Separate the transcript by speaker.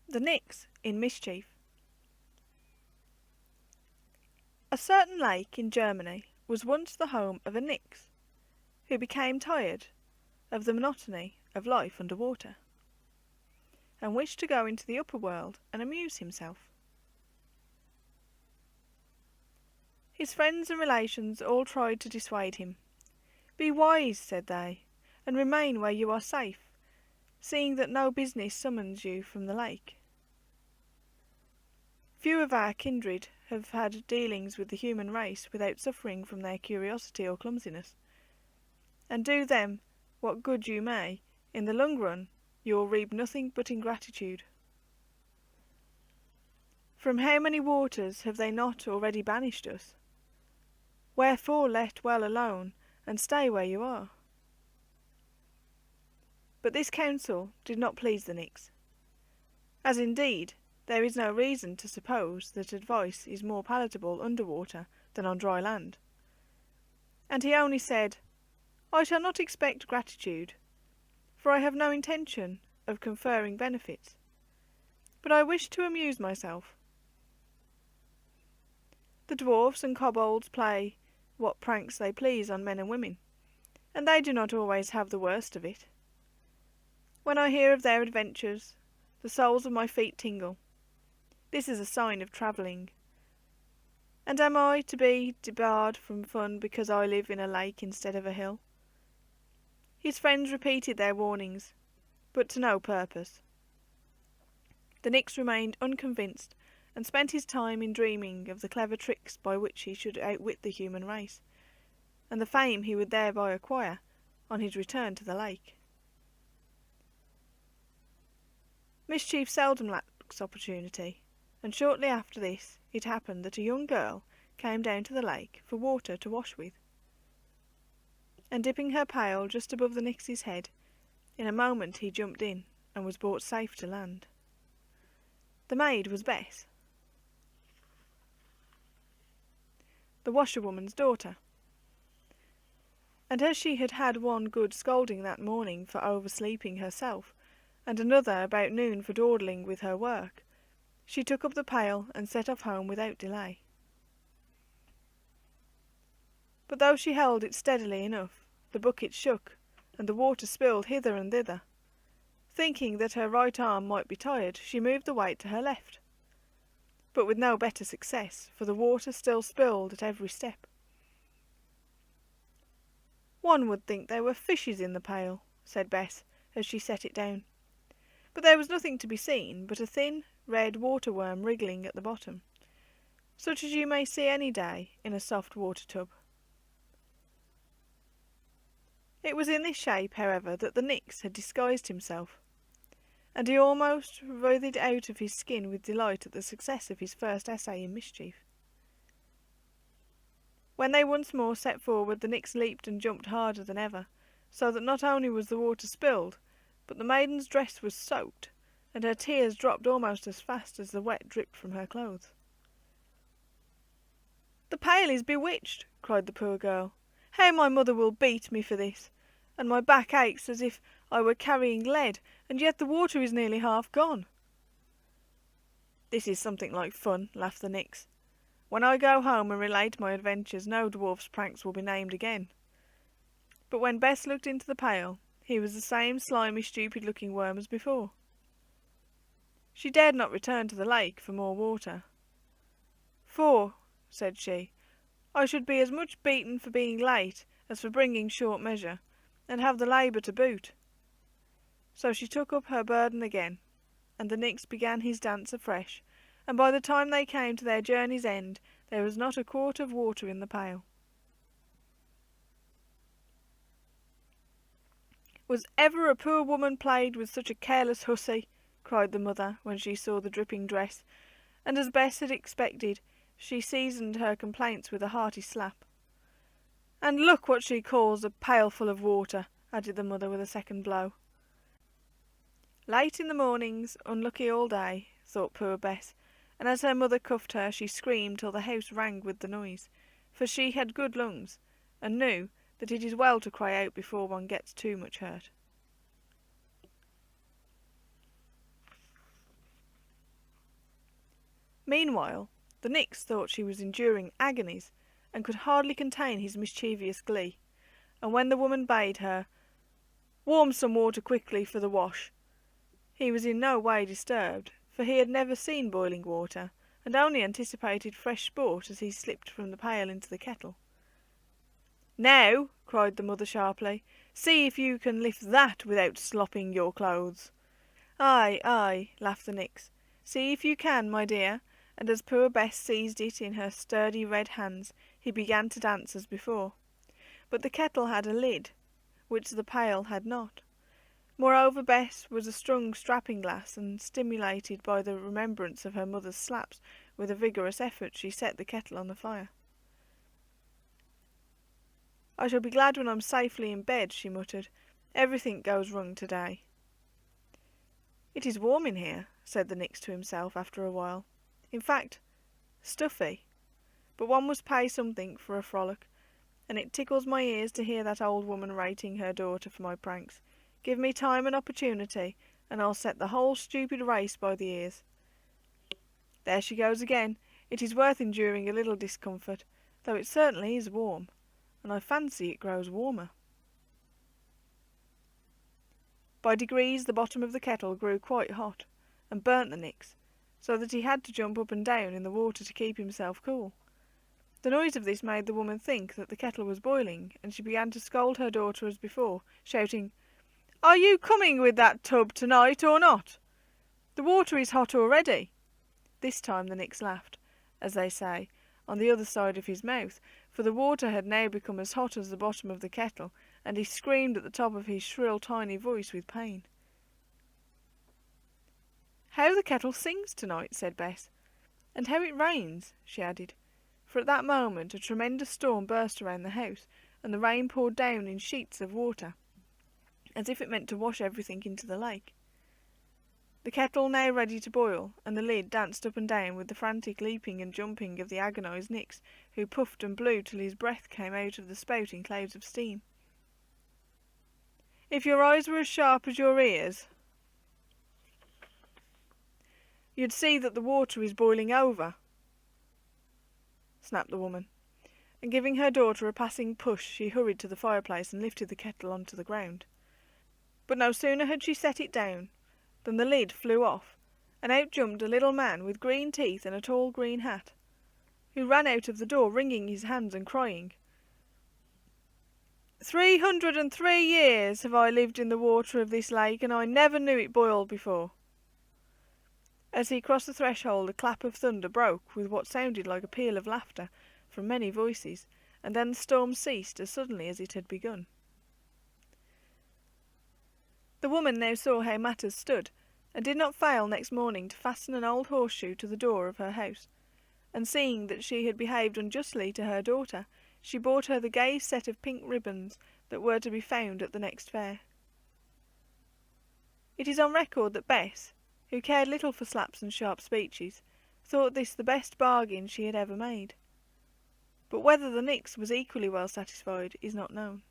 Speaker 1: The Nix in Mischief. A certain lake in Germany was once the home of a Nix, who became tired of the monotony of life under water, and wished to go into the upper world and amuse himself. His friends and relations all tried to dissuade him. "Be wise," said they, "and remain where you are safe, seeing that no business summons you from the lake. Few of our kindred have had dealings with the human race without suffering from their curiosity or clumsiness, and do them what good you may, in the long run you will reap nothing but ingratitude. From how many waters have they not already banished us? Wherefore let well alone, and stay where you are." But this counsel did not please the Nix, as indeed there is no reason to suppose that advice is more palatable under water than on dry land, and he only said, "I shall not expect gratitude, for I have no intention of conferring benefits, but I wish to amuse myself. The dwarfs and kobolds play what pranks they please on men and women, and they do not always have the worst of it. When I hear of their adventures, the soles of my feet tingle. This is a sign of travelling. And am I to be debarred from fun because I live in a lake instead of a hill?" His friends repeated their warnings, but to no purpose. The Nix remained unconvinced, and spent his time in dreaming of the clever tricks by which he should outwit the human race, and the fame he would thereby acquire on his return to the lake. Mischief seldom lacks opportunity, and shortly after this it happened that a young girl came down to the lake for water to wash with, and dipping her pail just above the Nix's head, in a moment he jumped in and was brought safe to land. The maid was Bess, the washerwoman's daughter, and as she had had one good scolding that morning for oversleeping herself, and another about noon for dawdling with her work, she took up the pail and set off home without delay. But though she held it steadily enough, the bucket shook, and the water spilled hither and thither. Thinking that her right arm might be tired, she moved the weight to her left, but with no better success, for the water still spilled at every step. "One would think there were fishes in the pail," said Bess, as she set it down. But there was nothing to be seen but a thin, red water-worm wriggling at the bottom, such as you may see any day in a soft water tub. It was in this shape, however, that the Nix had disguised himself, and he almost writhed out of his skin with delight at the success of his first essay in mischief. When they once more set forward, the Nix leaped and jumped harder than ever, so that not only was the water spilled, but the maiden's dress was soaked, and her tears dropped almost as fast as the wet dripped from her clothes. "The pail is bewitched," cried the poor girl. "How my mother will beat me for this, and my back aches as if I were carrying lead, and yet the water is nearly half gone." "This is something like fun," laughed the Nix. "When I go home and relate my adventures, no dwarf's pranks will be named again." But when Bess looked into the pail, he was the same slimy, stupid-looking worm as before. She dared not return to the lake for more water. "For," said she, "I should be as much beaten for being late as for bringing short measure, and have the labour to boot." So she took up her burden again, and the Nix began his dance afresh, and by the time they came to their journey's end there was not a quart of water in the pail. "Was ever a poor woman plagued with such a careless hussy?" cried the mother when she saw the dripping dress, and as Bess had expected, she seasoned her complaints with a hearty slap. "And look what she calls a pailful of water," added the mother with a second blow. Late in the mornings, unlucky all day, thought poor Bess, and as her mother cuffed her she screamed till the house rang with the noise, for she had good lungs, and knew that it is well to cry out before one gets too much hurt. Meanwhile, the nix thought she was enduring agonies, and could hardly contain his mischievous glee, and when the woman bade her warm some water quickly for the wash, he was in no way disturbed, for he had never seen boiling water, and only anticipated fresh sport as he slipped from the pail into the kettle. "Now," cried the mother sharply, "see if you can lift that without slopping your clothes." "Aye, aye," laughed the nix, "see if you can, my dear," and as poor Bess seized it in her sturdy red hands, he began to dance as before. But the kettle had a lid, which the pail had not. Moreover, Bess was a strong strapping glass, and stimulated by the remembrance of her mother's slaps, with a vigorous effort she set the kettle on the fire. "I shall be glad when I'm safely in bed," she muttered. "Everything goes wrong today." "It is warm in here," said the nix to himself after a while. "In fact, stuffy. But one must pay something for a frolic, and it tickles my ears to hear that old woman rating her daughter for my pranks. Give me time and opportunity, and I'll set the whole stupid race by the ears. There she goes again. It is worth enduring a little discomfort, though it certainly is warm, and I fancy it grows warmer." By degrees the bottom of the kettle grew quite hot, and burnt the nix, so that he had to jump up and down in the water to keep himself cool. The noise of this made the woman think that the kettle was boiling, and she began to scold her daughter as before, shouting, "Are you coming with that tub tonight or not? The water is hot already." This time the nix laughed, as they say, on the other side of his mouth, for the water had now become as hot as the bottom of the kettle, and he screamed at the top of his shrill tiny voice with pain. "How the kettle sings tonight," said Bess. "And how it rains," she added, for at that moment a tremendous storm burst around the house, and the rain poured down in sheets of water, as if it meant to wash everything into the lake. The kettle now ready to boil, and the lid danced up and down with the frantic leaping and jumping of the agonised nix, who puffed and blew till his breath came out of the spout in clouds of steam. "If your eyes were as sharp as your ears, you'd see that the water is boiling over," snapped the woman, and giving her daughter a passing push, she hurried to the fireplace and lifted the kettle onto the ground. But no sooner had she set it down than the lid flew off, and out jumped a little man with green teeth and a tall green hat, who ran out of the door wringing his hands and crying, 303 years have I lived in the water of this lake, and I never knew it boiled before." As he crossed the threshold a clap of thunder broke with what sounded like a peal of laughter from many voices, and then the storm ceased as suddenly as it had begun. The woman now saw how matters stood, and did not fail next morning to fasten an old horseshoe to the door of her house, and seeing that she had behaved unjustly to her daughter, she bought her the gayest set of pink ribbons that were to be found at the next fair. It is on record that Bess, who cared little for slaps and sharp speeches, thought this the best bargain she had ever made. But whether the nix was equally well satisfied is not known.